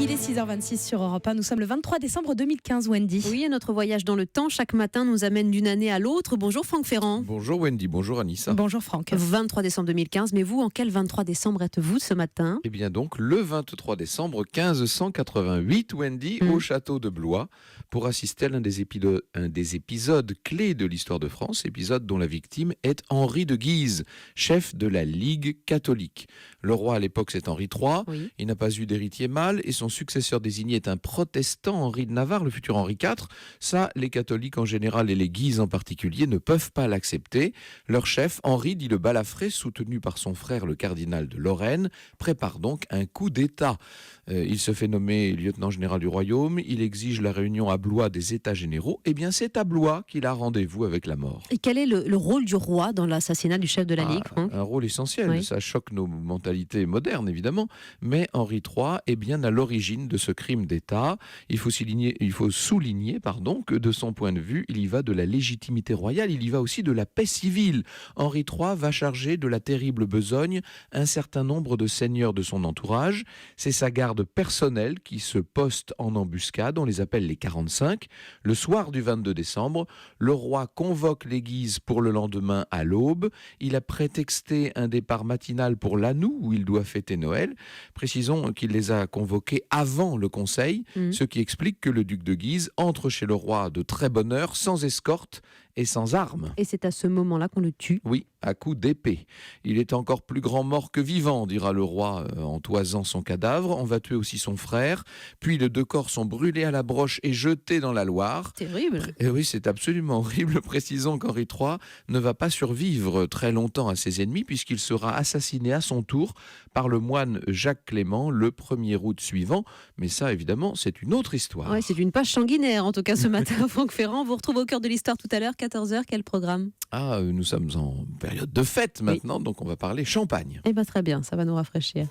Il est 6h26 sur Europe 1. Nous sommes le 23 décembre 2015, Wendy. Oui, et notre voyage dans le temps chaque matin nous amène d'une année à l'autre. Bonjour Franck Ferrand. Bonjour Wendy, bonjour Anissa. Bonjour Franck. 23 décembre 2015, mais vous, en quel 23 décembre êtes-vous ce matin? Eh bien donc, le 23 décembre 1588, Wendy, au château de Blois, pour assister à l'un des épisodes clés de l'histoire de France, épisode dont la victime est Henri de Guise, chef de la Ligue catholique. Le roi à l'époque c'est Henri III, Oui. il n'a pas eu d'héritier mâle et son successeur désigné est un protestant, Henri de Navarre, le futur Henri IV. Ça, les catholiques en général et les Guises en particulier ne peuvent pas l'accepter. Leur chef, Henri, dit le Balafré, soutenu par son frère le cardinal de Lorraine, prépare donc un coup d'État. Il se fait nommer lieutenant général du royaume, il exige la réunion à Blois des États généraux. Eh bien c'est à Blois qu'il a rendez-vous avec la mort. Et quel est le rôle du roi dans l'assassinat du chef de la Ligue, Franck? Un rôle essentiel, Oui. Ça choque nos mentalités modernes évidemment, mais Henri III est bien à l'origine de ce crime d'État. Il faut souligner que de son point de vue, il y va de la légitimité royale, il y va aussi de la paix civile. Henri III va charger de la terrible besogne un certain nombre de seigneurs de son entourage. C'est sa garde personnelle qui se poste en embuscade, on les appelle les 45. Le soir du 22 décembre, le roi convoque les Guises pour le lendemain à l'aube. Il a prétexté un départ matinal pour Lannou, où il doit fêter Noël. Précisons qu'il les a convoqués avant le conseil, ce qui explique que le duc de Guise entre chez le roi de très bonne heure, sans escorte et sans armes. Et c'est à ce moment-là qu'on le tue. Oui, à coups d'épée. Il est encore plus grand mort que vivant, dira le roi en toisant son cadavre. On va tuer aussi son frère. Puis les deux corps sont brûlés à la broche et jetés dans la Loire. Terrible. Et oui, c'est absolument horrible. Précisons qu'Henri III ne va pas survivre très longtemps à ses ennemis puisqu'il sera assassiné à son tour par le moine Jacques Clément le 1er août suivant. Mais ça, évidemment, c'est une autre histoire. Ouais, c'est une page sanguinaire en tout cas ce matin. Franck Ferrand, vous retrouvez au cœur de l'histoire tout à l'heure, 14h, quel programme? Nous sommes en période de fête maintenant, donc on va parler champagne. Eh bien très bien, ça va nous rafraîchir.